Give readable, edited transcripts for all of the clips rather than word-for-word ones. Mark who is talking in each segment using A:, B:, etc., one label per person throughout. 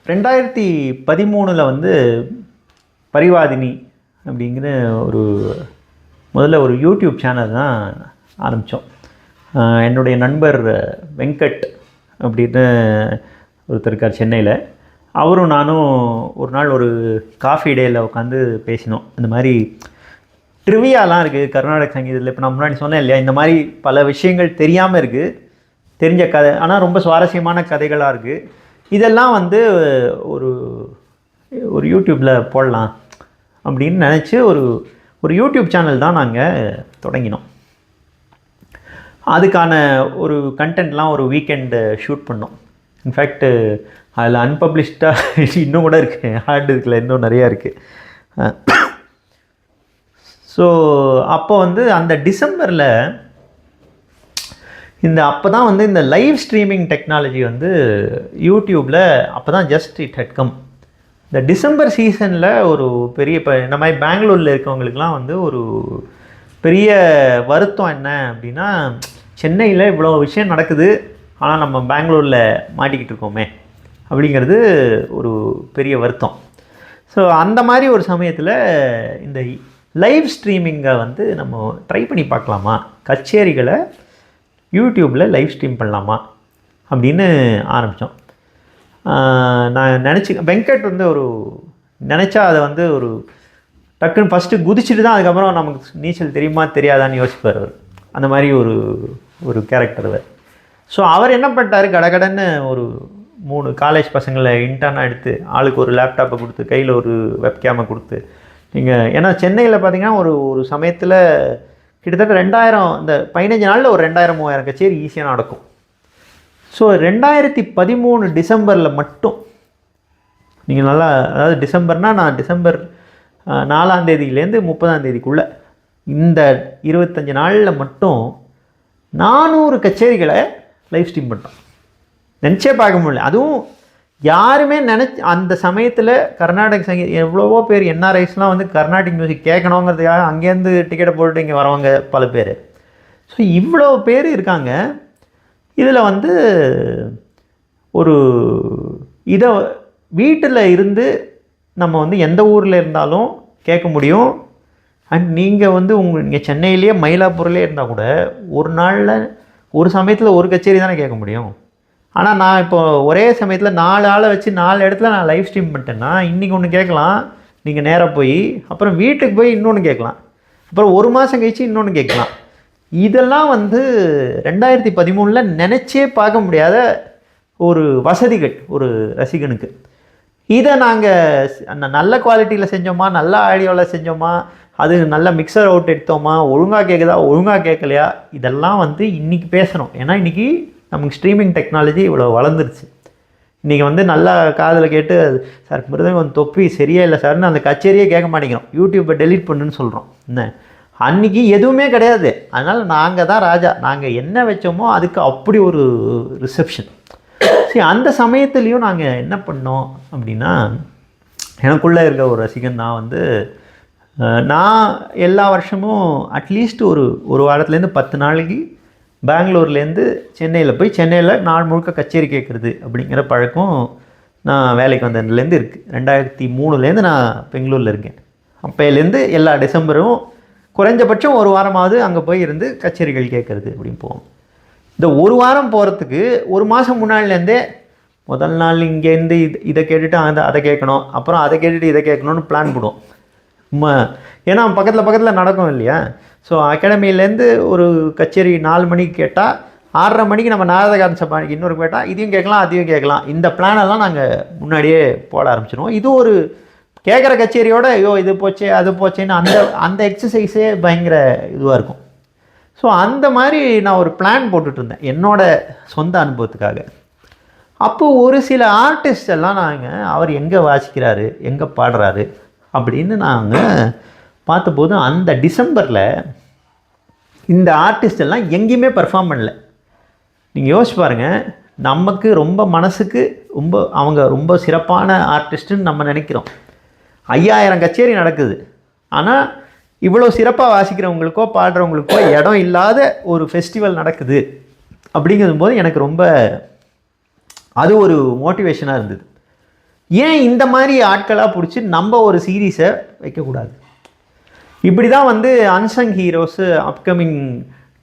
A: 2013 வந்து பரிவாதினி அப்படிங்கிற ஒரு முதல்ல ஒரு யூடியூப் சேனல் தான் ஆரம்பித்தோம். என்னுடைய நண்பர் வெங்கட் அப்படின்னு ஒருத்தர் இருக்கார் சென்னையில். அவரும் நானும் ஒரு நாள் ஒரு காஃபி டேயில் உட்காந்து பேசினோம். இந்த மாதிரி ட்ரிவியாலாம் இருக்குது கர்நாடக சங்கீதத்தில். இப்போ நான் முன்னாடி சொன்னேன் இல்லையா, இந்த மாதிரி பல விஷயங்கள் தெரியாமல் இருக்குது, தெரிஞ்ச கதை ஆனால் ரொம்ப சுவாரஸ்யமான கதைகளாக இருக்குது. இதெல்லாம் வந்து ஒரு ஒரு யூடியூப்பில் போடலாம் அப்படின்னு நினச்சி ஒரு யூடியூப் சேனல் தான் நாங்கள் தொடங்கினோம். அதுக்கான ஒரு கண்டென்ட்லாம் ஒரு வீக்கெண்டு ஷூட் பண்ணோம். இன்ஃபேக்ட்டு அதில் அன்பப்ளிஷ்டாக இன்னும் கூட இருக்குது, ஹார்ட் டிஸ்கில் இன்னும் நிறையா இருக்குது. ஸோ அப்போ வந்து அந்த டிசம்பரில் அப்போ தான் வந்து இந்த லைவ் ஸ்ட்ரீமிங் டெக்னாலஜி வந்து யூடியூப்பில் அப்போ தான் ஜஸ்ட் இட் ஹட் கம். இந்த டிசம்பர் சீசனில் ஒரு பெரிய இப்போ இந்த மாதிரி பெங்களூரில் இருக்கவங்களுக்குலாம் வந்து ஒரு பெரிய வருத்தம் என்ன அப்படின்னா, சென்னையில் இவ்வளோ விஷயம் நடக்குது ஆனால் நம்ம பெங்களூரில் மாட்டிக்கிட்டு இருக்கோமே அப்படிங்கிறது ஒரு பெரிய வருத்தம். ஸோ அந்த மாதிரி ஒரு சமயத்தில் இந்த லைவ் ஸ்ட்ரீமிங்கை வந்து நம்ம ட்ரை பண்ணி பார்க்கலாமா, கச்சேரிகளை யூடியூப்பில் லைவ் ஸ்ட்ரீம் பண்ணலாமா அப்படின்னு ஆரம்பித்தோம். நான் வெங்கட் வந்து ஒரு நினச்சா அதை வந்து ஒரு டக்குன்னு ஃபஸ்ட்டு குதிச்சுட்டு தான் அதுக்கப்புறம் நமக்கு நீச்சல் தெரியுமா தெரியாதான்னு யோசிப்பார் அவர். அந்த மாதிரி ஒரு கேரக்டர் அவர். ஸோ அவர் என்ன பண்ணிட்டார், கடகடன்னு ஒரு 3 காலேஜ் பசங்களை இன்டர்னாக எடுத்து ஆளுக்கு ஒரு லேப்டாப்பை கொடுத்து கையில் ஒரு வெப்கேமை கொடுத்து நீங்கள், ஏன்னா சென்னையில் பார்த்தீங்கன்னா ஒரு சமயத்தில் கிட்டத்தட்ட 2000 இந்த 15 நாளில் ஒரு 2000-3000 கச்சேரி ஈஸியாக நடக்கும். ஸோ 2013 டிசம்பரில் மட்டும் நீங்கள் நல்லா, அதாவது டிசம்பர்னால் நான் டிசம்பர் 4ஆம் தேதியிலேருந்து 30ஆம் தேதிக்குள்ளே இந்த 25 நாளில் மட்டும் 400 கச்சேரிகளை லைவ் ஸ்ட்ரீம் பண்ணோம். நினச்சே பார்க்க முடியல. அதுவும் யாருமே அந்த சமயத்தில் கர்நாடக சங்கீதம் எவ்வளவோ பேர் என்ஆர்ஐஸ்லாம் வந்து கர்நாடிக் மியூசிக் கேட்கணுங்கிறதுக்காக அங்கேருந்து டிக்கெட்டை போட்டு இங்கே வரவங்க பல பேர். ஸோ இவ்வளோ பேர் இருக்காங்க. இதில் வந்து ஒரு இதை வீட்டில் இருந்து நம்ம வந்து எந்த ஊரில் இருந்தாலும் கேட்க முடியும். அண்ட் நீங்கள் வந்து நீங்கள் சென்னையிலேயே மயிலாப்பூர்லேயே இருந்தால் கூட ஒரு நாளில் ஒரு சமயத்தில் ஒரு கச்சேரி தானே கேட்க முடியும். ஆனால் நான் இப்போ ஒரே சமயத்தில் 4 ஆளை வச்சு 4 இடத்துல நான் லைவ் ஸ்ட்ரீம் பண்ணிட்டேன்னா இன்றைக்கி ஒன்று கேட்கலாம், நீங்கள் நேராக போய் அப்புறம் வீட்டுக்கு போய் இன்னொன்று கேட்கலாம், அப்புறம் ஒரு மாதம் கழிச்சு இன்னொன்று கேட்கலாம். இதெல்லாம் வந்து 2013 நினச்சே பார்க்க முடியாத ஒரு வசதிகள் ஒரு ரசிகனுக்கு. இதை நாங்கள் நல்ல குவாலிட்டியில் செஞ்சோமா, நல்ல ஆடியோவில் செஞ்சோமா, அது நல்ல மிக்சர் அவுட் எடுத்தோமா, ஒழுங்காக கேட்குதா ஒழுங்காக கேட்கலையா, இதெல்லாம் வந்து இன்றைக்கி பேசணும். ஏன்னா இன்றைக்கி நமக்கு ஸ்ட்ரீமிங் டெக்னாலஜி இவ்வளோ வளர்ந்துருச்சு. இன்றைக்கி வந்து நல்லா காதில் கேட்டு சார் மிருதங்கம் தொப்பி சரியே இல்லை சார்னு அந்த கச்சேரியே கேட்க மாட்டேங்கிறோம், யூடியூப்பை டெலீட் பண்ணுன்னு சொல்கிறோம். என்ன அன்றைக்கி எதுவுமே கிடையாது. அதனால் நாங்கள் தான் ராஜா, நாங்கள் என்ன வச்சோமோ அதுக்கு அப்படி ஒரு ரிசப்ஷன். சரி, அந்த சமயத்துலேயும் நாங்கள் என்ன பண்ணோம் அப்படின்னா, எனக்குள்ளே இருக்க ஒரு ரசிகன் நான் வந்து நான் எல்லா வருஷமும் அட்லீஸ்ட் ஒரு வாரத்துலேருந்து 10 நாளைக்கு பெங்களூர்லேருந்து சென்னையில் போய் சென்னையில் நாள் முழுக்க கச்சேரி கேட்குறது அப்படிங்கிற பழக்கம் நான் வேலைக்கு வந்ததுலேருந்து இருக்குது. 2003 நான் பெங்களூரில் இருக்கேன். அப்போலேருந்து எல்லா டிசம்பரும் குறைஞ்சபட்சம் ஒரு வாரமாவது அங்கே போய் இருந்து கச்சேரிகள் கேட்குறது அப்படின்னு போவோம். இந்த ஒரு வாரம் போகிறதுக்கு ஒரு மாதம் முன்னாடிலேருந்தே முதல் நாள் இங்கேருந்து இதை கேட்டுட்டு அதை கேட்கணும், அப்புறம் அதை கேட்டுட்டு இதை கேட்கணுன்னு பிளான் போடுவோம். ஏன்னா பக்கத்தில் நடக்கும் இல்லையா. ஸோ அகாடமியிலேருந்து ஒரு கச்சேரி 4 மணிக்கு கேட்டால் 6:30 மணிக்கு நம்ம நாரதகாரன் சபானிக்கு இன்னொரு கேட்டால் இதையும் கேட்கலாம் அதையும் கேட்கலாம். இந்த பிளானெல்லாம் நாங்கள் முன்னாடியே போட ஆரம்பிச்சிடுவோம். இது ஒரு கேட்குற கச்சேரியோட ஐயோ இது போச்சே அது போச்சேன்னு அந்த எக்ஸசைஸே பயங்கர இதுவாக இருக்கும். ஸோ அந்த மாதிரி நான் ஒரு பிளான் போட்டுட்டு இருந்தேன் என்னோடய சொந்த அனுபவத்துக்காக. அப்போது ஒரு சில ஆர்டிஸ்ட் எல்லாம் அவர் எங்கே வாசிக்கிறாரு எங்கே பாடுறாரு அப்படின்னு நாங்கள் பார்த்தபோது அந்த டிசம்பரில் இந்த ஆர்டிஸ்ட் எல்லாம் எங்கேயுமே பர்ஃபார்ம் பண்ணல. நீங்கள் யோசிச்சு பாருங்கள், நமக்கு ரொம்ப மனசுக்கு அவங்க ரொம்ப சிறப்பான ஆர்டிஸ்ட்டுன்னு நம்ம நினைக்கிறோம். 5000 கச்சேரி நடக்குது, ஆனால் இவ்வளோ சிறப்பாக வாசிக்கிறவங்களுக்கோ பாடுறவங்களுக்கோ இடம் இல்லாத ஒரு ஃபெஸ்டிவல் நடக்குது. அப்படிங்கும் போது எனக்கு ரொம்ப அது ஒரு மோட்டிவேஷனாக இருந்தது. ஏன் இந்த மாதிரி ஆட்களாக பிடிச்சி நம்ம ஒரு சீரீஸை வைக்கக்கூடாது? இப்படி தான் வந்து அன்சங் ஹீரோஸு அப்கமிங்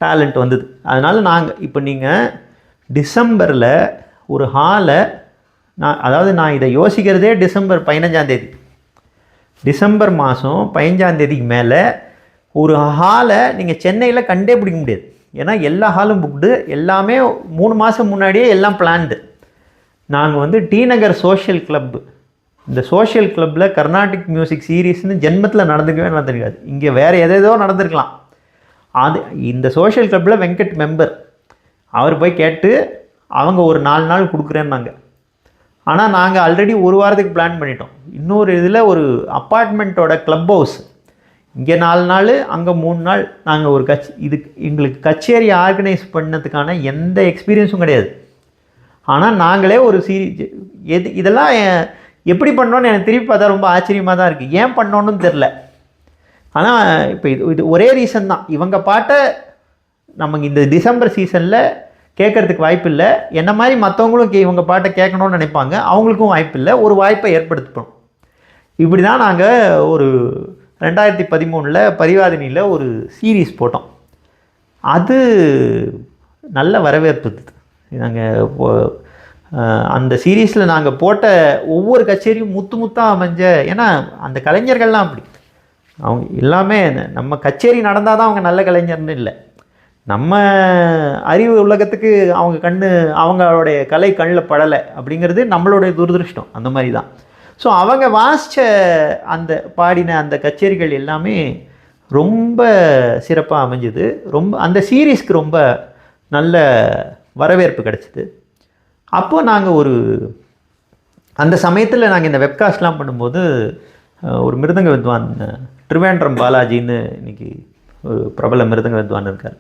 A: டேலண்ட் வந்தது. அதனால் நாங்கள் இப்போ நீங்கள் டிசம்பரில் ஒரு ஹாலை நான் இதை யோசிக்கிறதே டிசம்பர் 15 டிசம்பர் மாதம் 15 மேலே ஒரு ஹாலை நீங்கள் சென்னையில் கண்டே பிடிக்க முடியாது. ஏன்னா எல்லா ஹாலும் புக்டு, எல்லாமே 3 மாதம் முன்னாடியே எல்லாம் பிளான்டு. நாங்கள் வந்து டி நகர் சோஷியல் கிளப், இந்த சோஷியல் கிளப்பில் கர்நாடிக் மியூசிக் சீரீஸ்னு ஜென்மத்தில் நடந்திருக்காது. இங்கே வேறு எதேதோ நடந்திருக்கலாம். இந்த சோஷியல் கிளப்பில் வெங்கட் மெம்பர், அவர் போய் கேட்டு அவங்க ஒரு 4 நாள் கொடுக்குறேன்னாங்க. ஆனால் நாங்கள் ஆல்ரெடி ஒரு வாரத்துக்கு பிளான் பண்ணிட்டோம். இன்னொரு இதில் ஒரு அப்பார்ட்மெண்ட்டோட க்ளப் ஹவுஸ், இங்கே 4 நாள், அங்கே 3 நாள். நாங்கள் ஒரு எங்களுக்கு கச்சேரி ஆர்கனைஸ் பண்ணதுக்கான எந்த எக்ஸ்பீரியன்ஸும் கிடையாது. ஆனால் நாங்களே ஒரு இதெல்லாம் எப்படி பண்ணோன்னு எனக்கு திருப்பி பார்த்தா ரொம்ப ஆச்சரியமாக தான் இருக்குது. ஏன் பண்ணோன்னு தெரில. ஆனால் இப்போ இது ஒரே ரீசன் தான். இவங்க பாட்டை நமக்கு இந்த டிசம்பர் சீசனில் கேட்குறதுக்கு வாய்ப்பு இல்லை. என்ன மாதிரி மற்றவங்களும் இவங்க பாட்டை கேட்கணும்னு நினைப்பாங்க, அவங்களுக்கும் வாய்ப்பு இல்லை. ஒரு வாய்ப்பை ஏற்படுத்தணும். இப்படி தான் நாங்கள் ஒரு 2013 பரிவாதினியில் ஒரு சீரீஸ் போட்டோம். அது நல்ல வரவேற்பு. நாங்கள் அந்த சீரீஸில் நாங்கள் போட்ட ஒவ்வொரு கச்சேரியும் முத்தாக அமைஞ்ச, ஏன்னா அந்த கலைஞர்கள்லாம் அப்படி அவங்க எல்லாமே நம்ம கச்சேரி நடந்தால் தான் அவங்க நல்ல கலைஞர்னு இல்லை. நம்ம அறிவு உலகத்துக்கு அவங்களுடைய கலை கண்ணில் படலை அப்படிங்கிறது நம்மளுடைய துரதிருஷ்டம். அந்த மாதிரி தான். ஸோ அவங்க வாசித்த அந்த பாடின அந்த கச்சேரிகள் எல்லாமே ரொம்ப சிறப்பாக அமைஞ்சுது. அந்த சீரீஸ்க்கு ரொம்ப நல்ல வரவேற்பு கிடச்சிது. அப்போது நாங்கள் அந்த சமயத்தில் நாங்கள் இந்த வெப்காஸ்ட்லாம் பண்ணும்போது ஒரு மிருதங்க வித்வான் திருவேண்டரம் பாலாஜின்னு இன்றைக்கி ஒரு பிரபல மிருதங்க வித்வான் இருக்கார்.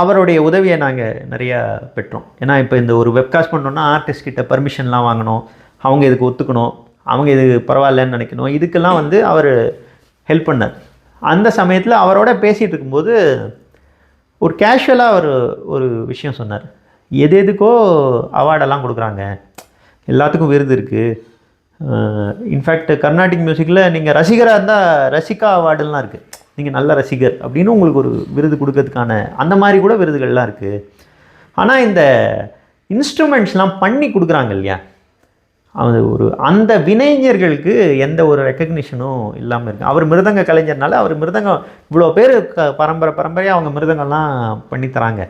A: அவருடைய உதவியை நாங்கள் நிறையா பெற்றோம். ஏன்னா இப்போ இந்த ஒரு வெப்காஸ்ட் பண்ணோன்னா ஆர்டிஸ்ட் கிட்ட பர்மிஷன்லாம் வாங்கணும், அவங்க இதுக்கு ஒத்துக்கணும், அவங்க இது பரவாயில்லன்னு நினைக்கணும். இதுக்கெல்லாம் வந்து அவர் ஹெல்ப் பண்ணார். அந்த சமயத்தில் அவரோட பேசிகிட்டு இருக்கும்போது ஒரு கேஷுவலாக ஒரு விஷயம் சொன்னார். எதுக்கோ அவார்டெல்லாம் கொடுக்குறாங்க, எல்லாத்துக்கும் விருது இருக்குது. இன்ஃபேக்ட் கர்நாடிக் மியூசிக்கில் நீங்கள் ரசிகராக இருந்தால் ரசிகா அவார்டுலாம் இருக்குது. நீங்கள் நல்ல ரசிகர் அப்படின்னு உங்களுக்கு ஒரு விருது கொடுக்கறதுக்கான அந்த மாதிரி கூட விருதுகள்லாம் இருக்குது. ஆனால் இந்த இன்ஸ்ட்ருமெண்ட்ஸ்லாம் பண்ணி கொடுக்குறாங்க இல்லையா, அந்த வினைஞர்களுக்கு எந்த ஒரு ரெக்கக்னிஷனும் இல்லாமல் இருக்குது. அவர் மிருதங்க கலைஞர்னால அவர் மிருதங்கம் இவ்வளோ பேர் பரம்பரையாக அவங்க மிருதங்கள்லாம் பண்ணித்தராங்க,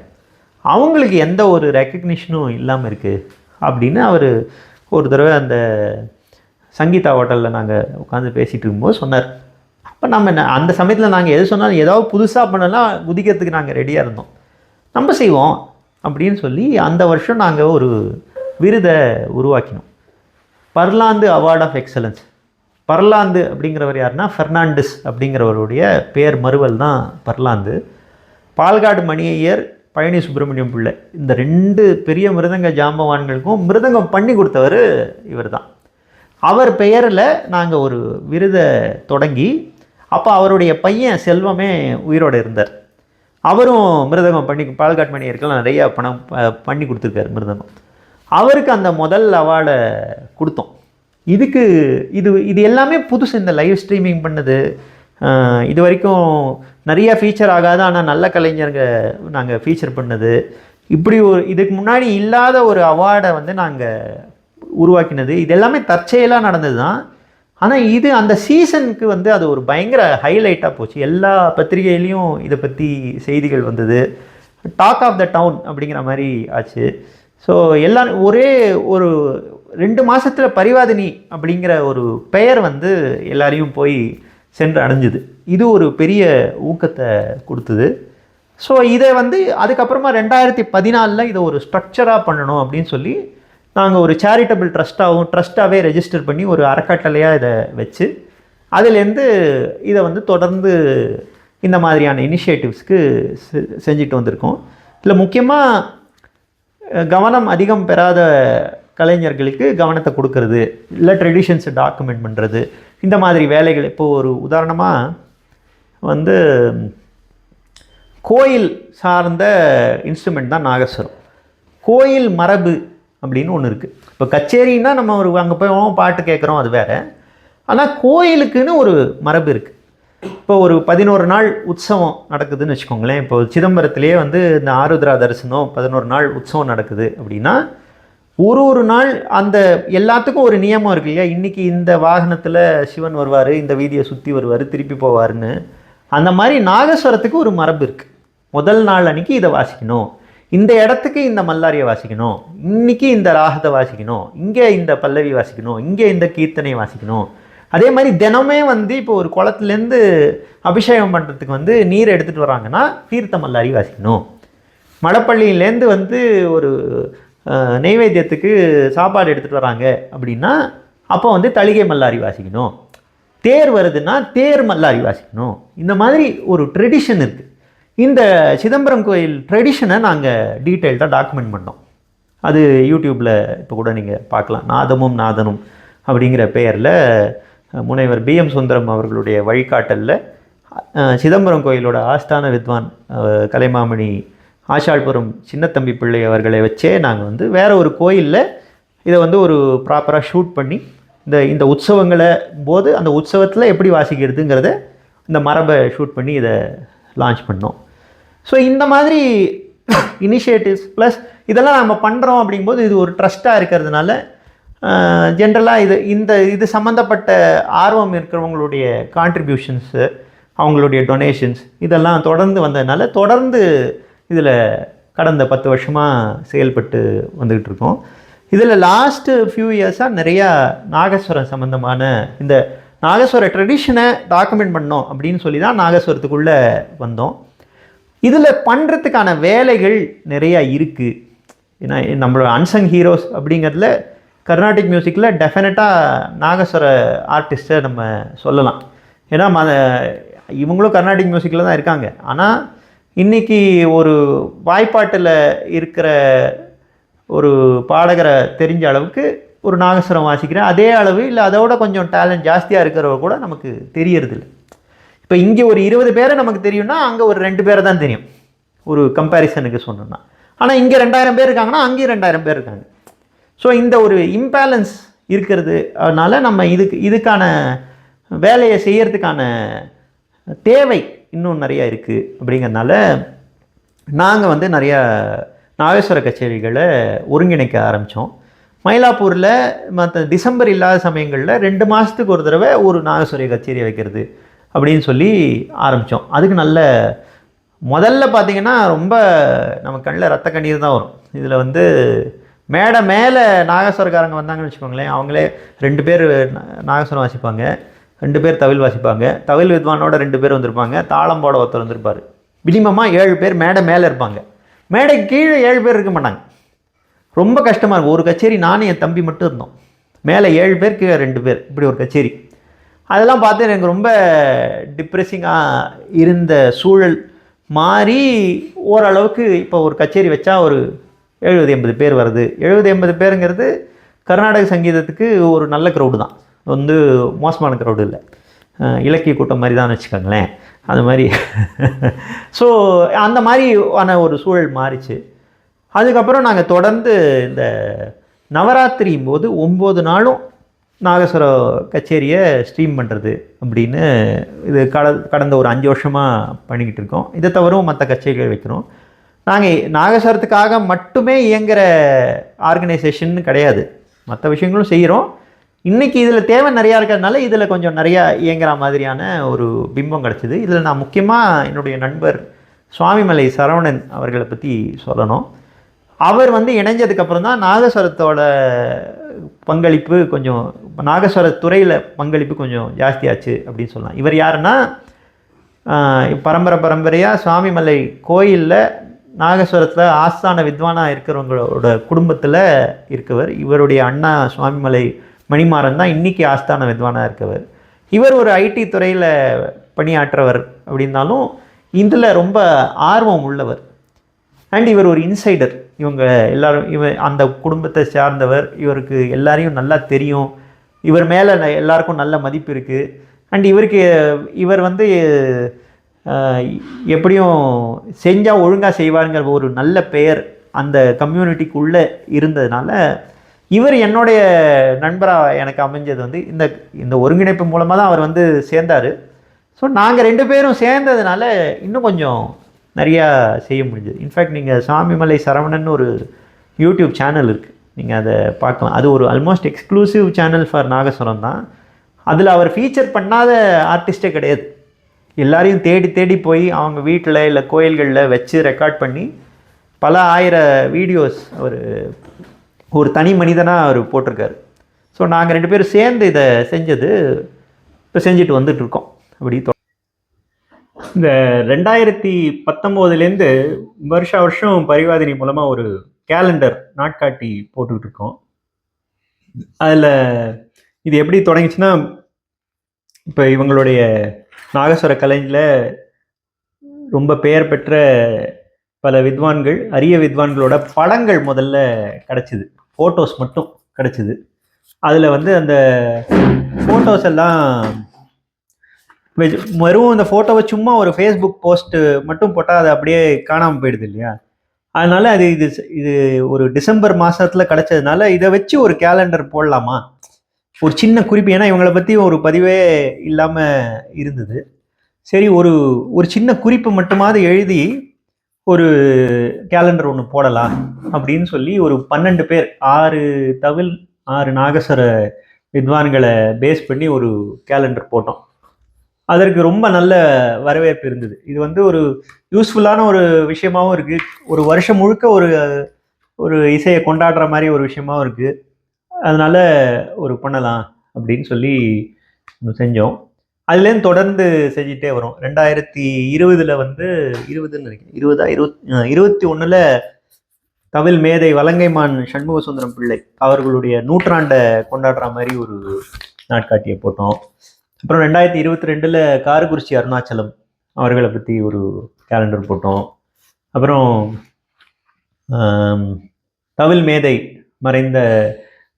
A: அவங்களுக்கு எந்த ஒரு ரெக்கக்னிஷனும் இல்லாமல் இருக்குது அப்படின்னு அவர் ஒரு தடவை அந்த சங்கீதா ஹோட்டலில் நாங்கள் உட்காந்து பேசிகிட்டு இருக்கும்போது சொன்னார். அப்போ அந்த சமயத்தில் நாங்கள் எது சொன்னாலும் ஏதாவது புதுசாக பண்ணலாம் குதிக்கிறதுக்கு நாங்கள் ரெடியாக இருந்தோம். நம்ம செய்வோம் அப்படின்னு சொல்லி அந்த வருஷம் நாங்கள் ஒரு விருதை உருவாக்கினோம், பர்லாந்து அவார்ட் ஆஃப் எக்ஸலன்ஸ். பர்லாந்து அப்படிங்கிறவர் யாருன்னா ஃபெர்னாண்டஸ் அப்படிங்கிறவருடைய பேர் மறுவல் தான் பர்லாந்து. பால்காடு மணியையர், பழனி சுப்பிரமணியம் பிள்ளை, இந்த 2 பெரிய மிருதங்க ஜாம்பவான்களுக்கும் மிருதங்கம் பண்ணி கொடுத்தவர் இவர் தான். அவர் பெயரில் நாங்கள் ஒரு விருதை தொடங்கி, அப்போ அவருடைய பையன் செல்வமே உயிரோடு இருந்தார். அவரும் மிருதங்கம் பால்காடு மணியருக்கெல்லாம் நிறையா பணம் பண்ணி கொடுத்துருக்காரு மிருதங்கம். அவருக்கு அந்த முதல் அவார்டை கொடுத்தோம். இது எல்லாமே புதுசு. இந்த லைவ் ஸ்ட்ரீமிங் பண்ணது இது வரைக்கும் நிறைய ஃபீச்சர் ஆகாது, ஆனால் நல்ல கலைஞருங்க நாங்கள் ஃபீச்சர் பண்ணது, இப்படி இதுக்கு முன்னாடி இல்லாத ஒரு அவார்டை வந்து நாங்கள் உருவாக்கினது, இது எல்லாமே தற்செயலாக நடந்தது தான். ஆனால் அந்த சீசனுக்கு வந்து அது ஒரு பயங்கர ஹைலைட்டாக போச்சு. எல்லா பத்திரிகையிலையும் இதை பற்றி செய்திகள் வந்தது. டாக் ஆஃப் த டவுன் அப்படிங்கிற மாதிரி ஆச்சு. ஸோ எல்லாரும் ஒரே ஒரு 2 மாதத்தில் பரிவாதினி அப்படிங்கிற ஒரு பெயர் வந்து எல்லாரையும் போய் சென்று அடைஞ்சுது. இது ஒரு பெரிய ஊக்கத்தை கொடுத்தது. ஸோ இதை வந்து அதுக்கப்புறமா 2014 இதை ஒரு ஸ்ட்ரக்சராக பண்ணணும் அப்படின்னு சொல்லி நாங்கள் ஒரு சேரிட்டபிள் ட்ரஸ்ட்டாகவே ரெஜிஸ்டர் பண்ணி ஒரு அறக்கட்டளையாக இதை வச்சு அதுலேருந்து இதை வந்து தொடர்ந்து இந்த மாதிரியான இனிஷியேட்டிவ்ஸ்க்கு செஞ்சுட்டு வந்திருக்கோம். இதில் முக்கியமாக கவனம் அதிகம் பெறாத கலைஞர்களுக்கு கவனத்தை கொடுக்கறது, இல்லை ட்ரெடிஷன்ஸை டாக்குமெண்ட் பண்ணுறது, இந்த மாதிரி வேலைகள். இப்போது ஒரு உதாரணமாக வந்து கோயில் சார்ந்த இன்ஸ்ட்ருமெண்ட் தான் நாகஸ்வரம். கோயில் மரபு அப்படின்னு ஒன்று இருக்குது. இப்போ கச்சேரின்னா நம்ம ஒரு அங்கே போய் பாட்டு கேட்குறோம், அது வேறு. ஆனால் கோயிலுக்குன்னு ஒரு மரபு இருக்குது. இப்போ ஒரு 11 நாள் உற்சவம் நடக்குதுன்னு வச்சுக்கோங்களேன். இப்போ சிதம்பரத்திலே வந்து இந்த ஆருத்ரா தரிசனம் 11 நாள் உற்சவம் நடக்குது அப்படின்னா, ஒரு நாள் அந்த எல்லாத்துக்கும் ஒரு நியமம் இருக்கு இல்லையா? இன்றைக்கி இந்த வாகனத்தில் சிவன் வருவார், இந்த வீதியை சுற்றி வருவார், திருப்பி போவார்னு. அந்த மாதிரி நாகஸ்வரத்துக்கு ஒரு மரபு இருக்குது. முதல் நாள் அன்றைக்கி இதை வாசிக்கணும், இந்த இடத்துக்கு இந்த மல்லாரியை வாசிக்கணும், இன்றைக்கி இந்த ராகத்தை வாசிக்கணும், இங்கே இந்த பல்லவி வாசிக்கணும், இங்கே இந்த கீர்த்தனை வாசிக்கணும். அதே மாதிரி தினமே வந்து இப்போ ஒரு குளத்துலேருந்து அபிஷேகம் பண்ணுறதுக்கு வந்து நீர் எடுத்துகிட்டு வராங்கன்னா தீர்த்த மல்லாரி வாசிக்கணும். மடப்பள்ளியிலேருந்து வந்து ஒரு நெய்வேத்தியத்துக்கு சாப்பாடு எடுத்துகிட்டு வராங்க அப்படின்னா அப்போ வந்து தளிகை மல்லாரி வாசிக்கணும். தேர் வருதுன்னா தேர் மல்லாரி வாசிக்கணும். இந்த மாதிரி ஒரு ட்ரெடிஷன் இருக்குது. இந்த சிதம்பரம் கோயில் ட்ரெடிஷனை நாங்கள் டீட்டெயில்டாக டாக்குமெண்ட் பண்ணோம். அது யூடியூப்பில் இப்போ கூட நீங்கள் பார்க்கலாம். நாதமும் நாதனும் அப்படிங்கிற பெயரில் முனைவர் BM சுந்தரம் அவர்களுடைய வழிகாட்டலில் சிதம்பரம் கோயிலோட ஆஸ்தான வித்வான் கலைமாமணி ஆஷாள்புரம் சின்னத்தம்பி பிள்ளை அவர்களை வச்சே நாங்கள் வந்து வேறு ஒரு கோயிலில் இதை வந்து ஒரு ப்ராப்பராக ஷூட் பண்ணி இந்த உற்சவங்களை போது அந்த உற்சவத்தில் எப்படி வாசிக்கிறதுங்கிறத இந்த மரபை ஷூட் பண்ணி இதை லான்ச் பண்ணோம். ஸோ இந்த மாதிரி இனிஷியேட்டிவ்ஸ் ப்ளஸ் இதெல்லாம் நம்ம பண்ணுறோம் அப்படிங்கும்போது இது ஒரு ட்ரஸ்ட்டாக இருக்கிறதுனால ஜென்ரலாக இது சம்மந்தப்பட்ட ஆர்வம் இருக்கிறவங்களுடைய கான்ட்ரிபியூஷன்ஸு, அவங்களுடைய டொனேஷன்ஸ் இதெல்லாம் தொடர்ந்து வந்ததுனால தொடர்ந்து இதில் கடந்த 10 வருஷமாக செயல்பட்டு வந்துக்கிட்டு இருக்கோம். இதில் லாஸ்ட்டு ஃபியூ இயர்ஸாக நிறையா நாகஸ்வரம் சம்மந்தமான இந்த நாகஸ்வர ட்ரெடிஷனை டாக்குமெண்ட் பண்ணோம் அப்படின்னு சொல்லி தான் நாகஸ்வரத்துக்குள்ளே வந்தோம். இதில் பண்ணுறதுக்கான வேலைகள் நிறையா இருக்குது. ஏன்னா நம்மளோட அன்சங் ஹீரோஸ் அப்படிங்கிறதுல கர்நாடிக் மியூசிக்கில் டெஃபினட்டாக நாகஸ்வர ஆர்டிஸ்ட்டை நம்ம சொல்லலாம். ஏன்னா இவங்களும் கர்நாடிக் மியூசிக்கில் தான் இருக்காங்க. ஆனால் இன்றைக்கி ஒரு வாய்ப்பாட்டில் இருக்கிற ஒரு பாடகரை தெரிஞ்ச அளவுக்கு ஒரு நாகஸ்வரம் வாசிக்கிற அதே அளவு இல்லை அதோட கொஞ்சம் டேலண்ட் ஜாஸ்தியாக இருக்கிறவங்க கூட நமக்கு தெரியறதில்ல. இப்போ இங்கே ஒரு 20 பேரை நமக்கு தெரியும்னா அங்கே ஒரு 2 பேரை தான் தெரியும் ஒரு கம்பேரிசனுக்கு சொன்னோம்னா. ஆனால் இங்கே 2000 பேர் இருக்காங்கன்னா அங்கேயும் 2000 பேர் இருக்காங்க. ஸோ இந்த ஒரு இம்பேலன்ஸ் இருக்கிறது. அதனால் நம்ம இதுக்கான வேலையை செய்கிறதுக்கான தேவை இன்னும் நிறையா இருக்குது. அப்படிங்கிறதுனால நாங்கள் வந்து நிறையா நாகஸ்வர கச்சேரிகளை ஒருங்கிணைக்க ஆரம்பித்தோம். மயிலாப்பூரில் மற்ற டிசம்பர் இல்லாத சமயங்களில் 2 மாதத்துக்கு ஒரு தடவை ஒரு நாகஸ்வர கச்சேரி வைக்கிறது அப்படின்னு சொல்லி ஆரம்பித்தோம். அதுக்கு நல்ல முதல்ல பார்த்திங்கன்னா ரொம்ப நம்ம கண்ணில் ரத்த கண்ணீர் தான் வரும். இதில் வந்து மேடை மேலே நாகஸ்வரக்காரங்க வந்தாங்கன்னு வச்சுக்கோங்களேன், அவங்களே 2 பேர் நாகஸ்வரம் வாசிப்பாங்க, 2 பேர் தவில் வாசிப்பாங்க, தவில் வித்வானோட 2 பேர் வந்திருப்பாங்க, தாளம் போட ஒருத்தர் வந்திருப்பார். மினிமமாக 7 பேர் மேடை மேலே இருப்பாங்க. மேடைக்கு கீழே 7 பேர் இருக்க மாட்டாங்க. ரொம்ப கஷ்டமாக இருக்கும். ஒரு கச்சேரி நானும் என் தம்பி மட்டும் இருந்தோம். மேலே 7 பேர் கீழே 2 பேர், இப்படி ஒரு கச்சேரி. அதெல்லாம் பார்த்து எனக்கு ரொம்ப டிப்ரெஸிங்காக இருந்த சூழல் மாறி ஓரளவுக்கு இப்போ ஒரு கச்சேரி வச்சா ஒரு 70-80 பேர் வருது. 70-80 பேருங்கிறது கர்நாடக சங்கீதத்துக்கு ஒரு நல்ல க்ரௌடு தான், வந்து மோசமான க்ரௌடு இல்லை, இலக்கிய கூட்டம் மாதிரி தான் வச்சுக்கோங்களேன். அது மாதிரி ஸோ அந்த மாதிரியான ஒரு சூழல் மாறிச்சு. அதுக்கப்புறம் நாங்கள் தொடர்ந்து இந்த நவராத்திரி போது 9 நாளும் நாகஸ்வர கச்சேரியை ஸ்ட்ரீம் பண்ணுறது அப்படின்னு இது கடந்த ஒரு 5 வருஷமாக பண்ணிக்கிட்டு இருக்கோம். இதை தவிரவும் மற்ற கச்சேரிகள் வைக்கிறோம். நாங்கள் நாகஸ்வரத்துக்காக மட்டுமே இயங்குகிற ஆர்கனைசேஷன் கிடையாது, மற்ற விஷயங்களும் செய்கிறோம். இன்றைக்கி இதில் தேவை நிறையா இருக்கிறதுனால இதில் கொஞ்சம் நிறையா இயங்குகிற மாதிரியான ஒரு பிம்பம் கிடச்சிது. இதில் நான் முக்கியமாக என்னுடைய நண்பர் சுவாமிமலை சரவணன் அவர்களை பற்றி சொல்லணும். அவர் வந்து இணைஞ்சதுக்கப்புறம் தான் நாகஸ்வரத்தோட பங்களிப்பு கொஞ்சம், நாகஸ்வர துறையில் பங்களிப்பு கொஞ்சம் ஜாஸ்தியாச்சு அப்படின்னு சொல்லலாம். இவர் யாருன்னா பரம்பரையாக சுவாமிமலை கோயிலில் நாகஸ்வரத்தில் ஆஸ்தான வித்வானாக இருக்கிறவங்களோட குடும்பத்தில் இருக்கவர். இவருடைய அண்ணா சுவாமிமலை மணிமாறன் தான் இன்றைக்கி ஆஸ்தான வித்வானாக இருக்கவர். இவர் ஒரு ஐடி துறையில் பணியாற்றவர் அப்படின்னாலும் இதில் ரொம்ப ஆர்வம் உள்ளவர். அண்ட் இவர் ஒரு இன்சைடர். இவங்க எல்லோரும் அந்த குடும்பத்தை சார்ந்தவர், இவருக்கு எல்லாரையும் நல்லா தெரியும், இவர் மேலே எல்லாருக்கும் நல்ல மதிப்பு இருக்குது. அண்ட் இவர் வந்து எப்படியும் செஞ்சால் ஒழுங்காக செய்வாருங்கிற ஒரு நல்ல பெயர் அந்த கம்யூனிட்டிக்குள்ளே இருந்ததுனால இவர் என்னுடைய நண்பராக எனக்கு அமைஞ்சது வந்து இந்த இந்த ஒருங்கிணைப்பு மூலமாக தான் அவர் வந்து சேர்ந்தார். ஸோ நாங்கள் 2 பேரும் சேர்ந்ததுனால இன்னும் கொஞ்சம் நிறையா செய்ய முடிஞ்சது. இன்ஃபேக்ட் நீங்கள் சாமிமலை சரவணன் ஒரு யூடியூப் சேனல் இருக்குது, நீங்கள் அதை பார்க்கலாம். அது ஒரு almost exclusive channel for nagaswaram தான். அதில் அவர் ஃபீச்சர் பண்ணாத ஆர்டிஸ்டே கிடையாது. எல்லாரையும் தேடி தேடி போய் அவங்க வீட்டில் இல்லை கோயில்களில் வச்சு ரெக்கார்ட் பண்ணி பல ஆயிரம் வீடியோஸ் ஒரு தனி மனிதனாக அவர் போட்டிருக்காரு. ஸோ நாங்கள் 2 பேரும் சேர்ந்து இதை செஞ்சது இப்போ செஞ்சுட்டு வந்துட்டுருக்கோம். அப்படி இந்த 2019 வருஷம் பரிவாதினி மூலமாக ஒரு கேலண்டர் நாட்காட்டி போட்டுக்கிட்டு இருக்கோம். அதில் இது எப்படி தொடங்கிச்சுன்னா, இப்போ இவங்களுடைய நாகஸ்வர கலைஞில் ரொம்ப பெயர் பெற்ற பல வித்வான்கள், அரிய வித்வான்களோட படங்கள் முதல்ல கிடச்சிது, ஃபோட்டோஸ் மட்டும் கிடச்சிது. அதில் வந்து அந்த ஃபோட்டோஸ் எல்லாம் வெறும் அந்த ஃபோட்டோவை சும்மா ஒரு ஃபேஸ்புக் போஸ்ட்டு மட்டும் போட்டால் அது அப்படியே காணாமல் போயிடுது இல்லையா. அதனால் இது ஒரு டிசம்பர் மாதத்தில் கிடச்சதுனால இதை வச்சு ஒரு கேலண்டர் போடலாமா, ஒரு சின்ன குறிப்பு. ஏன்னா இவங்களை பற்றி ஒரு பதிவே இல்லாமல் இருந்தது. சரி, ஒரு சின்ன குறிப்பு மட்டுமாவது எழுதி ஒரு கேலண்டர் ஒன்று போடலாம் அப்படின்னு சொல்லி ஒரு 12 பேர், 6 தவில் 6 நாகஸ்வர வித்வான்களை பேஸ் பண்ணி ஒரு கேலண்டர் போட்டோம். அதற்கு ரொம்ப நல்ல வரவேற்பு இருந்தது. இது வந்து ஒரு யூஸ்ஃபுல்லான ஒரு விஷயமாகவும் இருக்குது, ஒரு வருஷம் முழுக்க ஒரு இசையை கொண்டாடுற மாதிரி ஒரு விஷயமாகவும் இருக்குது. அதனால் ஒரு பண்ணலாம் அப்படின்னு சொல்லி செஞ்சோம். அதுலேருந்து தொடர்ந்து செஞ்சுட்டே வரும். 2020 வந்து 21 தவில் மேதை வலங்கைமான் சண்முக சுந்தரம் பிள்ளை அவர்களுடைய நூற்றாண்டை கொண்டாடுற மாதிரி ஒரு நாட்காட்டியை போட்டோம். அப்புறம் 2022 காரகுறிச்சி அருணாச்சலம் அவர்களை பற்றி ஒரு கேலண்டர் போட்டோம். அப்புறம் தவில் மேதை மறைந்த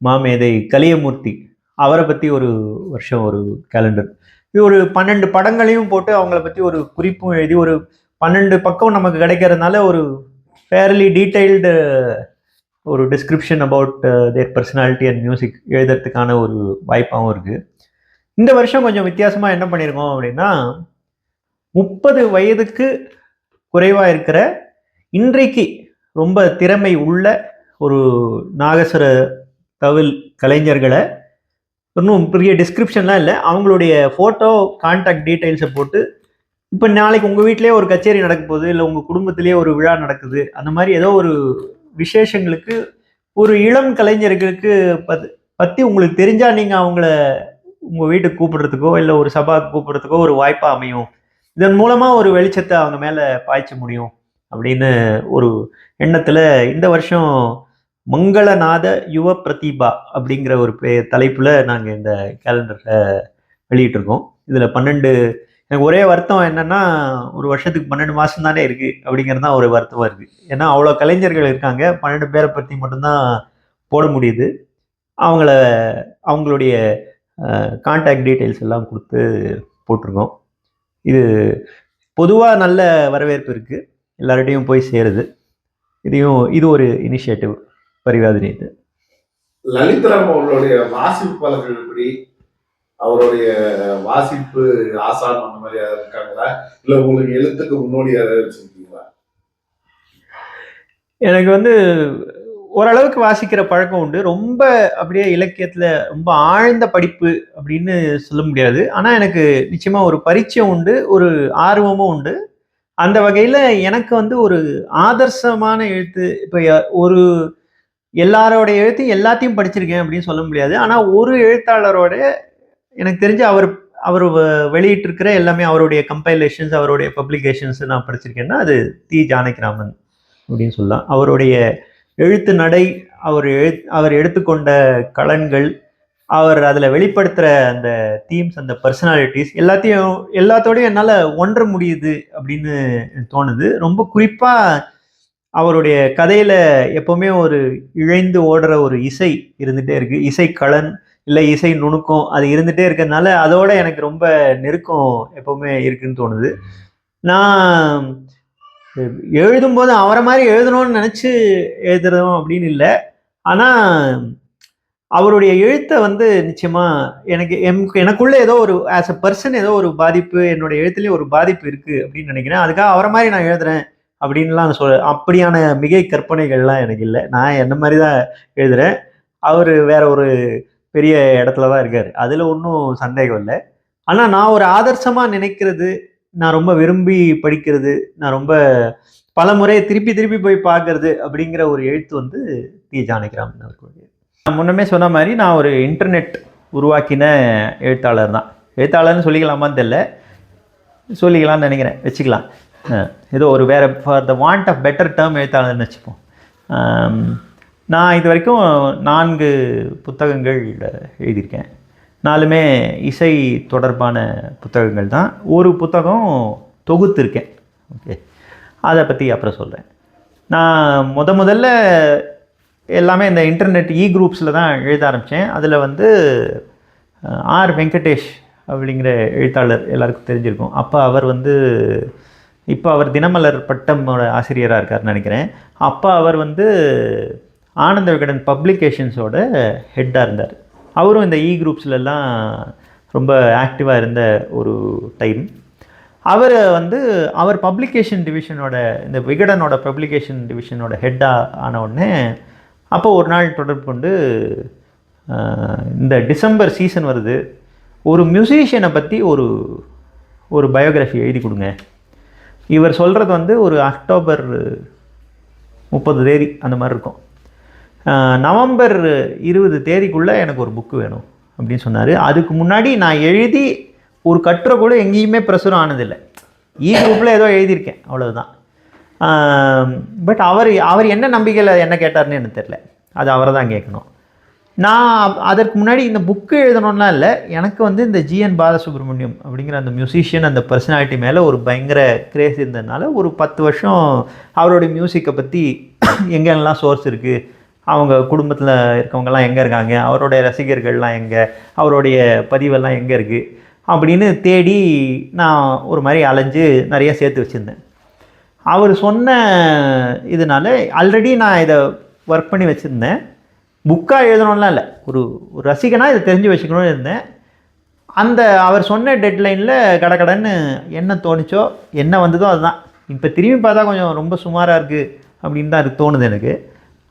A: மாமேதை கலியமூர்த்தி அவரை பற்றி ஒரு வருஷம் ஒரு கேலண்டர். இது ஒரு 12 படங்களையும் போட்டு அவங்கள பற்றி ஒரு குறிப்பும் எழுதி ஒரு 12 பக்கம் நமக்கு கிடைக்கிறதுனால ஒரு ஃபேர்லி டீட்டெயில்டு ஒரு description about their personality and music எழுதுறதுக்கான ஒரு வாய்ப்பாகவும் இருக்குது. இந்த வருஷம் கொஞ்சம் வித்தியாசமாக என்ன பண்ணியிருக்கோம் அப்படின்னா, 30 வயதுக்கு குறைவாக இருக்கிற இன்றைக்கு ரொம்ப திறமை உள்ள ஒரு நாகஸ்வர தவில் கலைஞர்களை, இன்னும் பெரிய டிஸ்கிரிப்ஷன்லாம் இல்லை, அவங்களுடைய ஃபோட்டோ கான்டாக்ட் டீட்டெயில்ஸை போட்டு, இப்போ நாளைக்கு உங்கள் வீட்டிலே ஒரு கச்சேரி நடக்க போகுது, இல்லை உங்கள் குடும்பத்திலேயே ஒரு விழா நடக்குது, அந்த மாதிரி ஏதோ ஒரு விசேஷங்களுக்கு ஒரு இளம் கலைஞர்களுக்கு பற்றி உங்களுக்கு தெரிஞ்சால் நீங்கள் அவங்கள உங்கள் வீட்டுக்கு கூப்பிடுறதுக்கோ இல்லை ஒரு சபாவுக்கு கூப்பிடுறதுக்கோ ஒரு வாய்ப்பாக அமையும். இதன் மூலமாக ஒரு வெளிச்சத்தை அவங்க மேலே பாய்ச்ச முடியும் அப்படின்னு ஒரு எண்ணத்தில் இந்த வருஷம் மங்களநாத யுவ பிரதிபா அப்படிங்கிற ஒரு தலைப்பில் நாங்கள் இந்த கேலண்டரை வெளியிட்டிருக்கோம். இதில் 12, எனக்கு ஒரே வருத்தம் என்னென்னா, ஒரு வருஷத்துக்கு 12 மாதம் தானே இருக்குது அப்படிங்கிறது தான் ஒரு வருத்தமாக இருக்குது. ஏன்னா அவ்வளோ கலைஞர்கள் இருக்காங்க, 12 பேரை பற்றி மட்டும்தான் போட முடியுது. அவங்களுடைய கான்டாக்ட் டீட்டெயில்ஸ் எல்லாம் கொடுத்து போட்டிருக்கோம். இது பொதுவாக நல்ல வரவேற்பு இருக்குது, எல்லார்டையும் போய் சேருது. இது ஒரு இனிஷியேட்டிவ் பரிவாதினி. இது
B: லலிதராம் அவர்களுடைய வாசிப்பாளர்கள் எப்படி, அவருடைய வாசிப்பு ஆசான் அந்த மாதிரி இருக்காங்களா, இல்லை உங்களுக்கு எழுத்துக்கு முன்னோடி யாராவது வச்சிருக்கீங்களா?
A: எனக்கு வந்து ஓரளவுக்கு வாசிக்கிற பழக்கம் உண்டு. ரொம்ப அப்படியே இலக்கியத்தில் ரொம்ப ஆழ்ந்த படிப்பு அப்படின்னு சொல்ல முடியாது. ஆனால் எனக்கு நிச்சயமாக ஒரு பரிச்சயம் உண்டு, ஒரு ஆர்வமும் உண்டு. அந்த வகையில் எனக்கு வந்து ஒரு ஆதர்சமான எழுத்து, இப்போ ஒரு எல்லாரோட எழுத்தையும் எல்லாத்தையும் படிச்சிருக்கேன் அப்படின்னு சொல்ல முடியாது. ஆனால் ஒரு எழுத்தாளரோட எனக்கு தெரிஞ்சு அவர் வெளியிட்டிருக்கிற எல்லாமே அவருடைய கம்பைலேஷன்ஸ், அவருடைய பப்ளிகேஷன்ஸ் நான் படிச்சிருக்கேன்னா அது தி. ஜானகிராமன் அப்படின்னு சொல்லலாம். அவருடைய எழுத்து நடை, அவர் எடுத்துக்கொண்ட களன்கள், அவர் அதில் வெளிப்படுத்துகிற அந்த தீம்ஸ், அந்த பர்சனாலிட்டிஸ் எல்லாத்தோடையும் என்னால் ஒன்ற முடியுது அப்படின்னு தோணுது. ரொம்ப குறிப்பாக அவருடைய கதையில் எப்போவுமே ஒரு இழைந்து ஓடுற ஒரு இசை இருந்துகிட்டே இருக்குது, இசை களன் இல்லை இசை நுணுக்கம், அது இருந்துகிட்டே இருக்கிறதுனால அதோட எனக்கு ரொம்ப நெருக்கம் எப்போவுமே இருக்குன்னு தோணுது. நான் எழுதும்போது அவரை மாதிரி எழுதணும்னு நினச்சி எழுதுறோம் அப்படின்னு இல்லை. ஆனால் அவருடைய எழுத்தை வந்து நிச்சயமாக எனக்குள்ளே ஏதோ ஒரு ஆஸ் அ பர்சன் ஏதோ ஒரு பாதிப்பு, என்னுடைய எழுத்துலேயும் ஒரு பாதிப்பு இருக்குது அப்படின்னு நினைக்கிறேன். அதுக்காக அவரை மாதிரி நான் எழுதுறேன் அப்படின்லாம் அப்படியான மிகை கற்பனைகள்லாம் எனக்கு இல்லை. நான் என்ன மாதிரி தான் எழுதுறேன். அவர் வேற ஒரு பெரிய இடத்துல தான் இருக்கார், அதில் ஒன்றும் சந்தேகம் இல்லை. ஆனால் நான் ஒரு ஆதர்சமாக நினைக்கிறது, நான் ரொம்ப விரும்பி படிக்கிறது, நான் ரொம்ப பல முறை திருப்பி திருப்பி போய் பார்க்கறது அப்படிங்கிற ஒரு எழுத்து வந்து டி. ஜானகிராமன் அவர்களுடைய. நான் முன்னமே சொன்ன மாதிரி நான் ஒரு இன்டர்நெட் உருவாக்கின எழுத்தாளர் தான். எழுத்தாளர்னு சொல்லிக்கலாமான்னு தெரியல, சொல்லிக்கலாம்னு நினைக்கிறேன், வச்சுக்கலாம். ஏதோ ஒரு வேறு for the want of better term எழுத்தாளர்னு வச்சுப்போம். நான் இது வரைக்கும் 4 புத்தகங்கள் எழுதியிருக்கேன். 4மே இசை தொடர்பான புத்தகங்கள் தான். ஒரு புத்தகம் தொகுத்துருக்கேன். ஓகே, அதை பற்றி அப்புறம் சொல்கிறேன். நான் முதல்ல எல்லாமே இந்த இன்டர்நெட் குரூப்ஸில் தான் எழுத ஆரம்பித்தேன். அதில் வந்து ஆர் வெங்கடேஷ் அப்படிங்கிற எழுத்தாளர் எல்லாருக்கும் தெரிஞ்சிருக்கும். அப்போ அவர் வந்து இப்போ அவர் தினமலர் பட்டமோட ஆசிரியராக இருக்கார்னு நினைக்கிறேன். அப்போ அவர் வந்து ஆனந்த விகடன் பப்ளிகேஷன்ஸோட ஹெட்டாக இருந்தார். அவரும் இந்த குரூப்ஸ்லலாம் ரொம்ப ஆக்டிவாக இருந்த ஒரு டைம். அவர் வந்து அவர் பப்ளிகேஷன் டிவிஷனோட, இந்த விகடனோட பப்ளிகேஷன் டிவிஷனோட ஹெட்டாக ஆன உடனே அப்போ ஒரு நாள் தொடர்பு கொண்டு, இந்த டிசம்பர் சீசன் வருது, ஒரு மியூசிஷியனை பற்றி ஒரு பயோகிராஃபி எழுதி கொடுங்க. இவர் சொல்கிறது வந்து ஒரு அக்டோபர் 30 அந்த மாதிரி இருக்கும். நவம்பர் 20 எனக்கு ஒரு புக்கு வேணும் அப்படின்னு சொன்னார். அதுக்கு முன்னாடி நான் எழுதி ஒரு கட்டுரை கூட எங்கேயுமே பிரசுரம் ஆனதில்லை. குரூப்பில் ஏதோ எழுதியிருக்கேன், அவ்வளோதான். பட் அவர் என்ன நம்பிக்கையில் என்ன கேட்டார்னு எனக்கு தெரில, அது அவரை தான் கேட்கணும். நான் அதற்கு முன்னாடி இந்த புக்கு எழுதணும்லாம் இல்லை, எனக்கு வந்து இந்த ஜிஎன் பாலசுப்ரமணியம் அப்படிங்கிற அந்த மியூசிஷியன், அந்த பர்சனாலிட்டி மேலே ஒரு பயங்கர கிரேஸ் இருந்ததுனால ஒரு 10 வருஷம் அவருடைய மியூசிக்கை பற்றி எங்கெல்லாம் சோர்ஸ் இருக்குது, அவங்க குடும்பத்தில் இருக்கவங்கெல்லாம் எங்கே இருக்காங்க, அவருடைய ரசிகர்கள்லாம் எங்கே, அவருடைய பதிவெல்லாம் எங்கே இருக்குது அப்படின்னு தேடி நான் ஒரு மாதிரி அலைஞ்சு நிறைய சேர்த்து வச்சுருந்தேன். அவர் சொன்ன இதனால் ஆல்ரெடி நான் இதை ஒர்க் பண்ணி வச்சுருந்தேன். புக்காக எழுதணும்லாம் இல்லை, ஒரு ரசிகனாக இதை தெரிஞ்சு வச்சுக்கணும்னு இருந்தேன். அவர் சொன்ன டெட்லைனில் கடன்னு என்ன தோணுச்சோ, என்ன வந்ததோ அதுதான். இப்போ திரும்பி பார்த்தா கொஞ்சம் ரொம்ப சுமாராக இருக்குது அப்படின்னு தான் எனக்கு தோணுது எனக்கு.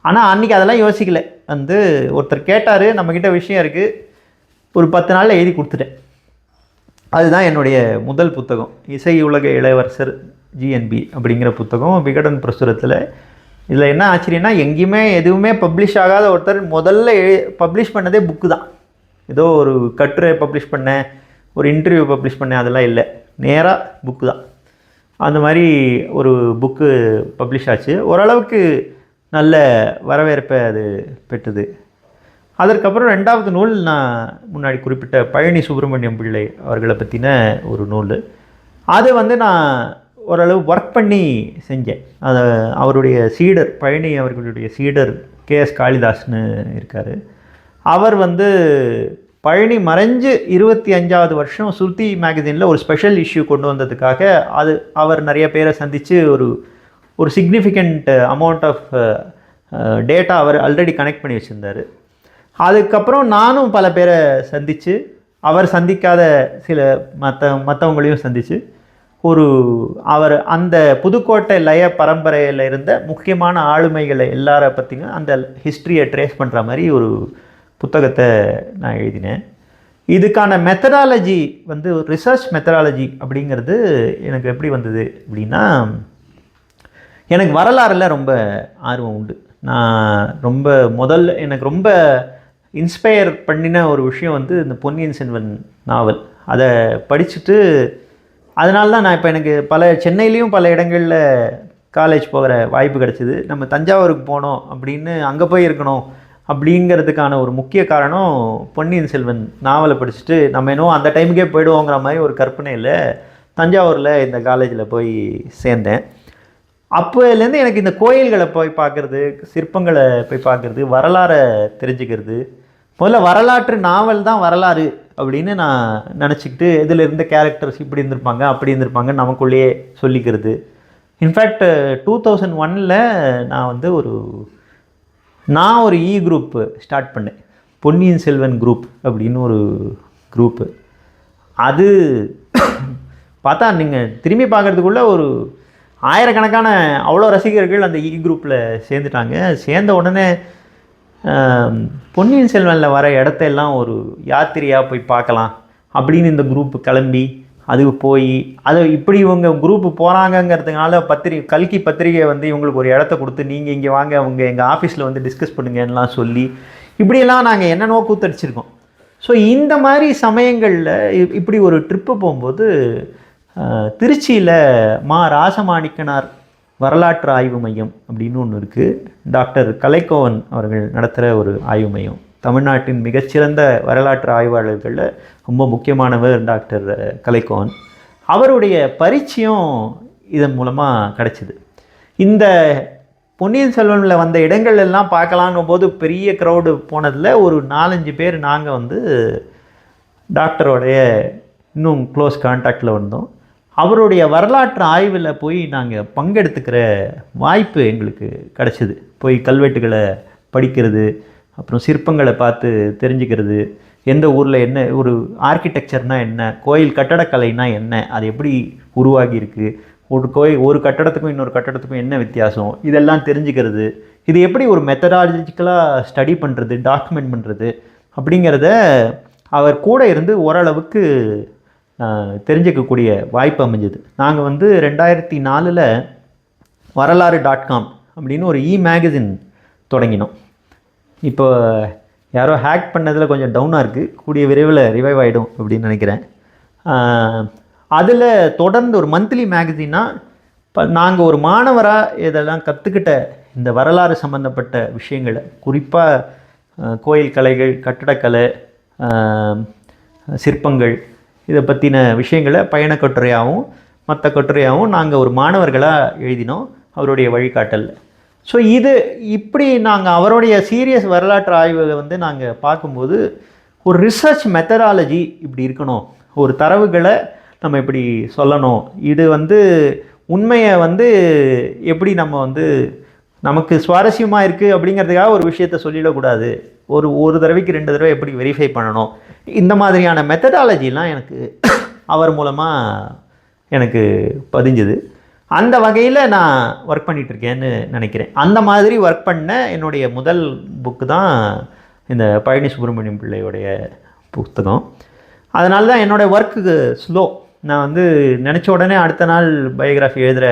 A: ஆனால் அன்றைக்கி அதெல்லாம் யோசிக்கலை. ஒருத்தர் கேட்டார், நம்மக்கிட்ட விஷயம் இருக்குது, ஒரு 10 நாளில் எழுதி கொடுத்துட்டேன். அதுதான் என்னுடைய முதல் புத்தகம், இசை உலக இளவரசர் ஜிஎன்பி அப்படிங்கிற புத்தகம் விகடன் பிரசுரத்தில். இதில் என்ன ஆச்சரியன்னா, எங்கேயுமே எதுவுமே பப்ளிஷ் ஆகாத ஒருத்தர் முதல்ல பப்ளிஷ் பண்ணதே புக்கு தான். ஏதோ ஒரு கட்டுரை பப்ளிஷ் பண்ணேன், ஒரு இன்டர்வியூ பப்ளிஷ் பண்ணேன், அதெல்லாம் இல்லை, நேராக புக்கு தான். அந்த மாதிரி ஒரு புக்கு பப்ளிஷ் ஆச்சு. ஓரளவுக்கு நல்ல வரவேற்பை அது பெற்றது. அதற்கப்புறம் 2வது நூல் நான் முன்னாடி குறிப்பிட்ட பழனி சுப்பிரமணியம் பிள்ளை அவர்களை பற்றின ஒரு நூல். அது வந்து நான் ஓரளவு ஒர்க் பண்ணி செஞ்சேன். அதை அவருடைய சீடர், பழனி அவர்களுடைய சீடர் கேஎஸ் காளிதாஸ்னு இருக்கார். அவர் வந்து பழனி மறைஞ்சு 25வது வருஷம் சுருதி மேகசினில் ஒரு ஸ்பெஷல் இஷ்யூ கொண்டு வந்ததுக்காக அவர் நிறைய பேரை சந்தித்து ஒரு சிக்னிஃபிகண்ட் அமௌண்ட் ஆஃப் டேட்டா அவர் ஆல்ரெடி கனெக்ட் பண்ணி வச்சுருந்தார். அதுக்கப்புறம் நானும் பல பேரை சந்தித்து, அவர் சந்திக்காத சில மற்றவங்களையும் சந்தித்து, அவர் அந்த புதுக்கோட்டை லய பரம்பரையில் இருந்த முக்கியமான ஆளுமைகளை எல்லாரை பற்றியும் அந்த ஹிஸ்ட்ரியை ட்ரேஸ் பண்ணுற மாதிரி ஒரு புத்தகத்தை நான் எழுதினேன். இதுக்கான மெத்தடாலஜி வந்து ரிசர்ச் மெத்தடாலஜி அப்படிங்கிறது எனக்கு எப்படி வந்தது அப்படின்னா, எனக்கு வரலாறில் ரொம்ப ஆர்வம் உண்டு. நான் எனக்கு ரொம்ப இன்ஸ்பயர் பண்ணின ஒரு விஷயம் வந்து இந்த பொன்னியின் செல்வன் நாவல். அதை படிச்சுட்டு அதனால தான் நான் இப்போ எனக்கு சென்னையிலையும் பல இடங்களில் காலேஜ் போகிற வாய்ப்பு கிடச்சிது. நம்ம தஞ்சாவூருக்கு போனோம் அப்படின்னு, அங்கே போய் இருக்கணும் அப்படிங்கிறதுக்கான ஒரு முக்கிய காரணம் பொன்னியின் செல்வன் நாவலை படிச்சுட்டு நம்ம இன்னும் அந்த டைமுக்கே போய்டுவோங்கிற மாதிரி ஒரு கற்பனையில் தஞ்சாவூரில் இந்த காலேஜில் போய் சேர்ந்தேன். அப்போலேருந்து எனக்கு இந்த கோயில்களை போய் பார்க்குறது, சிற்பங்களை போய் பார்க்குறது, வரலாறை தெரிஞ்சுக்கிறது, முதல்ல வரலாற்று நாவல் தான் வரலாறு அப்படின்னு நான் நினச்சிக்கிட்டு, இதில் இருந்த கேரக்டர்ஸ் இப்படி இருந்திருப்பாங்க அப்படி இருந்திருப்பாங்க நமக்குள்ளேயே சொல்லிக்கிறது, இன்ஃபேக்ட் 2001 நான் வந்து ஒரு குரூப்பு ஸ்டார்ட் பண்ணேன். பொன்னியின் செல்வன் குரூப் அப்படின்னு ஒரு குரூப்பு. அது பார்த்தா நீங்கள் திரும்பி பார்க்குறதுக்குள்ளே ஒரு ஆயிரக்கணக்கான அவ்வளோ ரசிகர்கள் அந்த குரூப்பில் சேர்ந்துட்டாங்க. சேர்ந்த உடனே பொன்னியின் செல்வனில் வர இடத்தையெல்லாம் ஒரு யாத்திரையாக போய் பார்க்கலாம் அப்படின்னு இந்த குரூப்பு கிளம்பி அதுக்கு போய் அதை இப்படி இவங்க குரூப்பு போகிறாங்கங்கிறதுனால கல்கி பத்திரிகை வந்து இவங்களுக்கு ஒரு இடத்த கொடுத்து நீங்கள் இங்கே வாங்க அவங்க எங்கள் ஆஃபீஸில் வந்து டிஸ்கஸ் பண்ணுங்கன்னெலாம் சொல்லி இப்படியெல்லாம் நாங்கள் என்னென்னவோ கூத்தடிச்சிருக்கோம். ஸோ இந்த மாதிரி சமயங்களில் இப்படி ஒரு ட்ரிப்பு போகும்போது திருச்சியில் ராசமாணிக்கனார் வரலாற்று ஆய்வு மையம் அப்படின்னு ஒன்று இருக்குது. டாக்டர் கலைக்கோவன் அவர்கள் நடத்துகிற ஒரு ஆய்வு மையம். தமிழ்நாட்டின் மிகச்சிறந்த வரலாற்று ஆய்வாளர்களில் ரொம்ப முக்கியமானவர் டாக்டர் கலைக்கோவன். அவருடைய பரிச்சயம் இதன் மூலமாக கிடச்சிது. இந்த பொன்னியின் செல்வனில் வந்த இடங்கள் எல்லாம் பார்க்கலாங்கும் போது பெரிய க்ரௌடு போனதில் ஒரு 4-5 பேர் நாங்கள் வந்து டாக்டரோடைய இன்னும் க்ளோஸ் கான்டாக்டில் வந்தோம். அவருடைய வரலாற்று ஆய்வில் போய் நாங்கள் பங்கெடுத்துக்கிற வாய்ப்பு எங்களுக்கு கிடச்சிது. போய் கல்வெட்டுகளை படிக்கிறது, அப்புறம் சிற்பங்களை பார்த்து தெரிஞ்சுக்கிறது, எந்த ஊரில் என்ன ஒரு ஆர்கிடெக்சர்னால் என்ன, கோயில் கட்டடக்கலைனா என்ன, அது எப்படி உருவாகியிருக்கு, ஒரு கட்டடத்துக்கும் இன்னொரு கட்டடத்துக்கும் என்ன வித்தியாசம், இதெல்லாம் தெரிஞ்சுக்கிறது, இது எப்படி ஒரு மெத்தடாலஜிக்கலாக ஸ்டடி பண்ணுறது, டாக்குமெண்ட் பண்ணுறது அப்படிங்கிறத அவர் கூட இருந்து ஓரளவுக்கு தெரிஞ்சிக்கக்கூடிய வாய்ப்பு அமைஞ்சது. நாங்கள் வந்து 2004 வரலாறு.com அப்படின்னு ஒரு மேகசின் தொடங்கினோம். இப்போ யாரோ ஹேக் பண்ணதில் கொஞ்சம் டவுனாக இருக்குது, கூடிய விரைவில் ரிவைவ் ஆகிடும் அப்படின்னு நினைக்கிறேன். அதில் தொடர்ந்து ஒரு மந்த்லி மேகசினாக இப்போ நாங்கள் ஒரு மாணவராக இதெல்லாம் கற்றுக்கிட்ட இந்த வரலாறு சம்மந்தப்பட்ட விஷயங்களை, குறிப்பாக கோயில் கலைகள், கட்டடக்கலை, சிற்பங்கள், இதை பற்றின விஷயங்களை பயணக்கட்டுரையாகவும் மற்ற கட்டுரையாகவும் நாங்கள் ஒரு மாணவர்களாக எழுதினோம் அவருடைய வழிகாட்டலில். ஸோ இப்படி நாங்கள் அவருடைய சீரியஸ் வரலாற்று ஆய்வுகளை வந்து நாங்கள் பார்க்கும்போது ஒரு ரிசர்ச் மெத்தடாலஜி இப்படி இருக்கணும், ஒரு தரவுகளை நம்ம இப்படி சொல்லணும், இது வந்து உண்மையை வந்து எப்படி நம்ம வந்து நமக்கு சுவாரஸ்யமாக இருக்குது அப்படிங்கிறதுக்காக ஒரு விஷயத்தை சொல்லிடக்கூடாது, ஒரு தடவைக்கு 2 தடவை எப்படி வெரிஃபை பண்ணணும், இந்த மாதிரியான மெத்தடாலஜிலாம் எனக்கு அவர் மூலமாக எனக்கு பதிஞ்சுது. அந்த வகையில் நான் ஒர்க் பண்ணிகிட்ருக்கேன்னு நினைக்கிறேன். அந்த மாதிரி ஒர்க் பண்ண என்னுடைய முதல் புக்கு தான் இந்த பழனி சுப்பிரமணியம் பிள்ளையுடைய புத்தகம். அதனால தான் என்னோடய ஒர்க்குக்கு ஸ்லோ. நான் வந்து நினச்ச உடனே அடுத்த நாள் பயோகிராஃபி எழுதுகிற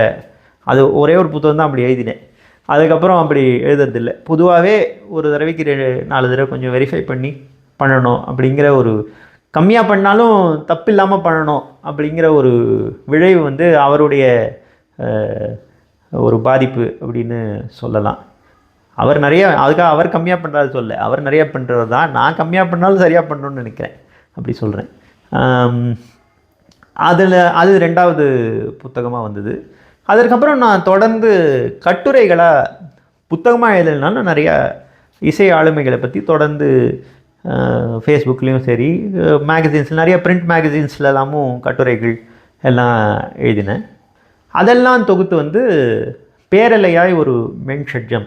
A: அது ஒரே ஒரு புத்தகம் தான் அப்படி எழுதினேன். அதுக்கப்புறம் அப்படி எழுதுறதில்லை. பொதுவாகவே ஒரு தடவைக்கு 4 தடவை கொஞ்சம் வெரிஃபை பண்ணணும் அப்படிங்கிற ஒரு, கம்மியாக பண்ணாலும் தப்பு இல்லாமல் பண்ணணும் அப்படிங்கிற ஒரு விளைவு வந்து அவருடைய ஒரு பாதிப்பு அப்படின்னு சொல்லலாம். அவர் நிறைய அதுக்காக அவர் கம்மியாக பண்ணுறாரு சொல்ல, அவர் நிறையா பண்ணுறது தான். நான் கம்மியாக பண்ணாலும் சரியாக பண்ணணும்னு நினைக்கிறேன், அப்படி சொல்கிறேன். அது 2வது புத்தகமாக வந்தது. அதற்கப்புறம் நான் தொடர்ந்து கட்டுரைகளாக புத்தகமாக எழுதலைனாலும் நிறையா இசை ஆளுமைகளை பற்றி தொடர்ந்து ஃபேஸ்புக்லேயும் சரி, மேகசின்ஸ், நிறைய பிரிண்ட் மேகசின்ஸ்லலாமும் கட்டுரைகள் எல்லாம் எழுதினேன். அதெல்லாம் தொகுத்து வந்து பேரலையாய் ஒரு மென்ஷட்ஜம்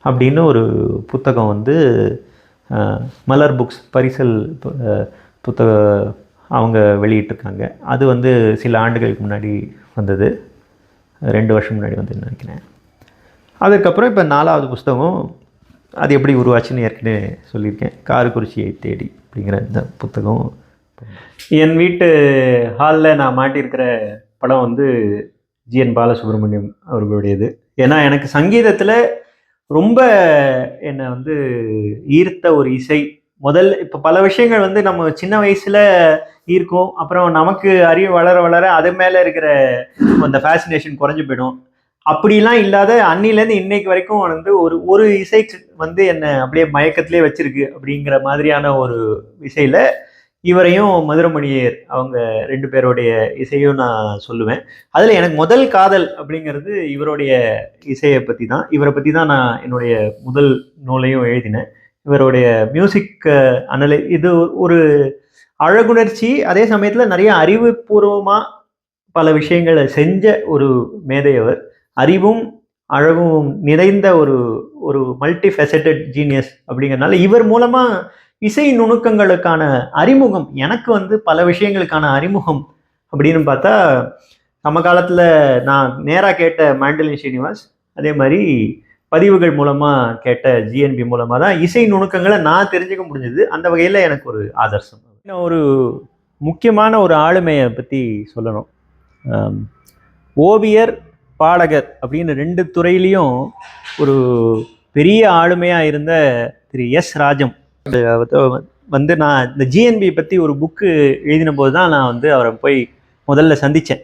A: அப்படின்னு ஒரு புத்தகம் வந்து மலர் புக்ஸ் பரிசல் புத்தக அவங்க வெளியிட்டிருக்காங்க. அது வந்து சில ஆண்டுகளுக்கு முன்னாடி வந்தது, 2 வருஷம் முன்னாடி வந்து நினைக்கிறேன். அதுக்கப்புறம் இப்போ 4வது புத்தகம், அது எப்படி உருவாச்சுன்னு ஏற்கனவே சொல்லியிருக்கேன், காரக்குறிச்சியை தேடி அப்படிங்கிற இந்த புத்தகம். என் வீட்டு ஹாலில் நான் மாட்டியிருக்கிற படம் வந்து ஜிஎன் பாலசுப்ரமணியம் அவர்களுடையது. ஏன்னா எனக்கு சங்கீதத்தில் ரொம்ப என்னை வந்து ஈர்த்த ஒரு இசை. இப்போ பல விஷயங்கள் வந்து நம்ம சின்ன வயசில் ஈர்க்கும், அப்புறம் நமக்கு அறிவு வளர வளர அது மேலே இருக்கிற அந்த ஃபேசினேஷன் குறைஞ்சி போயிடும். அப்படிலாம் இல்லாத அன்னிலேருந்து இன்னைக்கு வரைக்கும் வந்து ஒரு இசை வந்து என்னை அப்படியே மயக்கத்திலே வச்சிருக்கு அப்படிங்கிற மாதிரியான ஒரு இசையில் இவரையும் மதுரமணியர் அவங்க 2 பேருடைய இசையும் நான் சொல்லுவேன். அதில் எனக்கு முதல் காதல் அப்படிங்கிறது இவருடைய இசையை பற்றி தான். இவரை பற்றி தான் நான் என்னுடைய முதல் நூலையும் எழுதினேன். இவருடைய மியூசிக் இது ஒரு அழகுணர்ச்சி, அதே சமயத்தில் நிறைய அறிவுபூர்வமாக பல விஷயங்களை செஞ்ச ஒரு மேதையவர். அறிவும் அழகும் நிறைந்த ஒரு ஒரு மல்டி ஃபெசட்டட் ஜீனியஸ் அப்படிங்கிறதுனால இவர் மூலமாக இசை நுணுக்கங்களுக்கான அறிமுகம் எனக்கு வந்து பல விஷயங்களுக்கான அறிமுகம் அப்படின்னு பார்த்தா நம்ம காலத்தில் நான் நேராக கேட்ட மாண்டலின் ஸ்ரீனிவாஸ், அதே மாதிரி பதிவுகள் மூலமாக கேட்ட ஜிஎன்பி மூலமாக தான் இசை நுணுக்கங்களை நான் தெரிஞ்சுக்க முடிஞ்சது. அந்த வகையில் எனக்கு ஒரு ஆதர்சம். ஒரு முக்கியமான ஒரு ஆளுமையை பற்றி சொல்லணும். ஓவியர், பாடகர் அப்படின்னு 2 துறையிலையும் ஒரு பெரிய ஆளுமையாக இருந்த திரு எஸ் ராஜம் வந்து நான் இந்த ஜிஎன்பி பற்றி ஒரு புக்கு எழுதின போது தான் நான் வந்து அவரை போய் முதல்ல சந்தித்தேன்.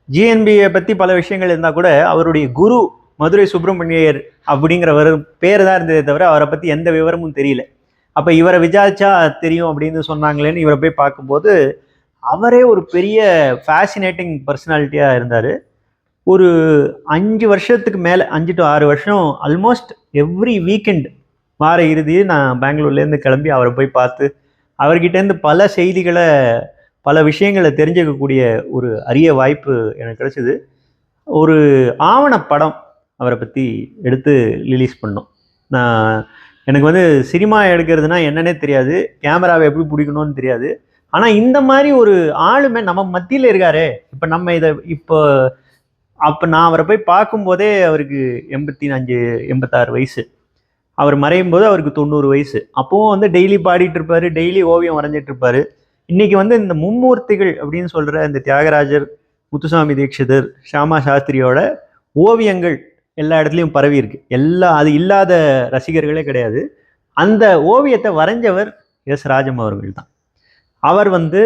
A: ஜிஎன்பியை பற்றி பல விஷயங்கள் இருந்தால் கூட அவருடைய குரு மதுரை சுப்பிரமணியர் அப்படிங்கிறவர் பேர் தான் இருந்ததே தவிர அவரை பற்றி எந்த விவரமும் தெரியல. அப்போ இவரை விசாரிச்சா தெரியும் அப்படின்னு சொன்னாங்களேன்னு இவரை போய் பார்க்கும்போது அவரே ஒரு பெரிய ஃபேசினேட்டிங் பர்சனாலிட்டியாக இருந்தார். ஒரு 5 வருஷத்துக்கு மேலே 5 to 6 வருஷம் ஆல்மோஸ்ட் எவ்ரி வீக்கெண்ட் வார இறுதியே நான் பெங்களூர்லேருந்து கிளம்பி அவரை போய் பார்த்து அவர்கிட்டேருந்து பல செய்திகளை பல விஷயங்களை தெரிஞ்சுக்கக்கூடிய ஒரு அரிய வாய்ப்பு எனக்கு கிடைச்சிது. ஒரு ஆவணப்படம் அவரை பற்றி எடுத்து ரிலீஸ் பண்ணோம். எனக்கு வந்து சினிமா எடுக்கிறதுனா என்னன்னே தெரியாது, கேமராவை எப்படி பிடிக்கணும்னு தெரியாது. ஆனால் இந்த மாதிரி ஒரு ஆளுமை நம்ம மத்தியில் இருக்காரே. இப்போ நம்ம இதை அப்போ நான் அவரை போய் பார்க்கும்போதே அவருக்கு 85 86 வயசு. அவர் மறையும் போது அவருக்கு 90 வயசு. அப்போவும் வந்து டெய்லி பாடிட்டு இருப்பார், டெய்லி ஓவியம் வரைஞ்சிட்டு இருப்பார். இன்றைக்கி வந்து இந்த மும்மூர்த்திகள் அப்படின்னு சொல்கிற இந்த தியாகராஜர், முத்துசாமி தீட்சிதர், ஷாமா சாஸ்திரியோட ஓவியங்கள் எல்லா இடத்துலையும் பரவி இருக்கு. அது இல்லாத ரசிகர்களே கிடையாது. அந்த ஓவியத்தை வரைஞ்சவர் எஸ் ராஜம் அவர்கள் தான். அவர் வந்து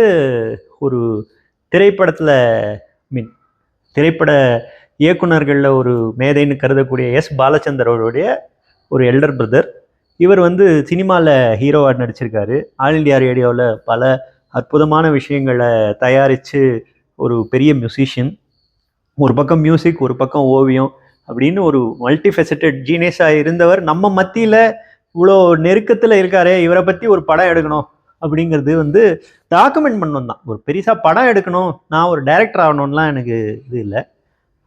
A: ஒரு திரைப்படத்தில் திரைப்பட இயக்குநர்களில் ஒரு மேதைன்னு கருதக்கூடிய எஸ் பாலச்சந்தரோடைய ஒரு எல்டர் பிரதர். இவர் வந்து சினிமாவில் ஹீரோவாக நடிச்சிருக்காரு. ஆல் இண்டியா ரேடியோவில் பல அற்புதமான விஷயங்களை தயாரித்து ஒரு பெரிய மியூசிஷியன். ஒரு பக்கம் மியூசிக், ஒரு பக்கம் ஓவியம் அப்படின்னு ஒரு மல்டிஃபெசட்டட் ஜீனியஸாக இருந்தவர் நம்ம மத்தியில் இவ்வளோ நெருக்கத்தில் இருக்காரே. இவரை பற்றி ஒரு படம் எடுக்கணும் அப்படிங்கிறது வந்து டாக்குமெண்ட் பண்ணணும் தான். ஒரு பெருசாக படம் எடுக்கணும், நான் ஒரு டைரக்டர் ஆகணும்லாம் எனக்கு இது இல்லை.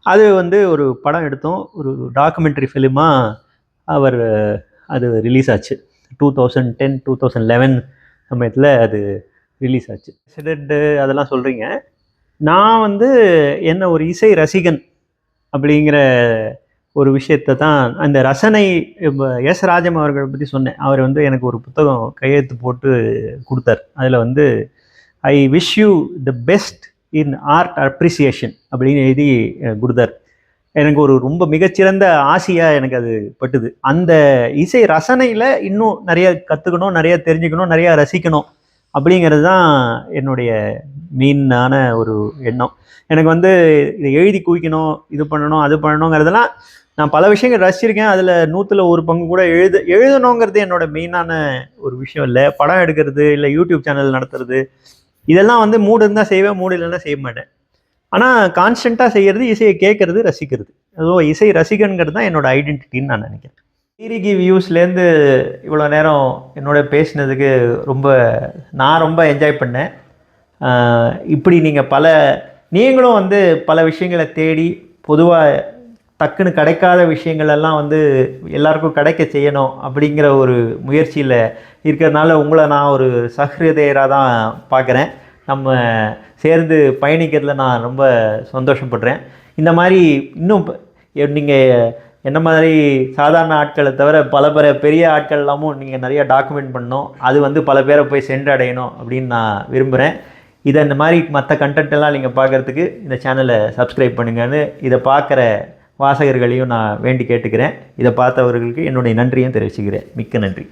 A: அது வந்து ஒரு படம் எடுத்தோம், ஒரு டாக்குமெண்ட்ரி ஃபிலிமாக அது ரிலீஸ் ஆச்சு. 2010 2011 சமயத்தில் அது ரிலீஸ் ஆச்சு. அதெல்லாம் சொல்கிறீங்க. நான் வந்து என்ன ஒரு இசை ரசிகன் அப்படிங்கிற ஒரு விஷயத்தை தான் அந்த ரசனை எஸ் ராஜம் அவர்களை பற்றி சொன்னேன். அவர் வந்து எனக்கு ஒரு புத்தகம் கையெழுத்து போட்டு கொடுத்தார். அதில் வந்து I wish you the best in art appreciation அப்படின்னு எழுதி கொடுத்தார். எனக்கு ஒரு ரொம்ப மிகச்சிறந்த ஆசையாக எனக்கு அது பட்டுது. அந்த இசை ரசனையில் இன்னும் நிறைய கற்றுக்கணும், நிறைய தெரிஞ்சுக்கணும், நிறையா ரசிக்கணும் அப்படிங்கிறது தான் என்னுடைய மெயினான ஒரு எண்ணம். எனக்கு வந்து இதை எழுதி குவிக்கணும், இது பண்ணணும், அது பண்ணணுங்கிறதெல்லாம் நான் பல விஷயங்கள் ரசிச்சிருக்கேன். அதில் 100ல் 1 பங்கு கூட எழுதணுங்கிறது என்னோட மெயினான ஒரு விஷயம் இல்லை. படம் எடுக்கிறது இல்லை யூடியூப் சேனல் நடத்துறது இதெல்லாம் வந்து மூடு இருந்தால் செய்வேன், மூடு இல்லைன்னா செய்ய மாட்டேன். ஆனால் கான்ஸ்டண்ட்டாக செய்கிறது இசையை கேட்கறது, ரசிக்கிறது. அதுவும் இசை ரசிகன்கிறது தான் என்னோட ஐடென்டிட்டின்னு நான் நினைக்கிறேன். டிரிகி வியூஸ்லேருந்து இவ்வளோ நேரம் என்னோட பேசினதுக்கு நான் ரொம்ப என்ஜாய் பண்ணேன். இப்படி நீங்களும் வந்து பல விஷயங்களை தேடி பொதுவாக டக்குன்னு கிடைக்காத விஷயங்களெல்லாம் வந்து எல்லாருக்கும் கிடைக்க செய்யணும் அப்படிங்கிற ஒரு முயற்சியில் இருக்கிறதுனால உங்களை நான் ஒரு சஹ்ருதயராக தான் பார்க்குறேன். நம்ம சேர்ந்து பயணிக்கிறதுல நான் ரொம்ப சந்தோஷப்படுறேன். இந்த மாதிரி இன்னும் நீங்கள் என்ன மாதிரி சாதாரண ஆட்களை தவிர பல பெரிய ஆட்கள் எல்லாமும் நீங்கள் நிறையா டாக்குமெண்ட் பண்ணணும். அது வந்து பல பேரை போய் சென்றடையணும் அப்படின்னு நான் விரும்புகிறேன். இந்த மாதிரி மற்ற கண்டென்ட் எல்லாம் நீங்கள் பார்க்குறதுக்கு இந்த சேனலை சப்ஸ்கிரைப் பண்ணுங்கன்னு இதை பார்க்குற வாசகர்களையும் நான் வேண்டி கேட்டுக்கிறேன். இதை பார்த்தவர்களுக்கு என்னுடைய நன்றியும் தெரிவிச்சுக்கிறேன். மிக்க நன்றி.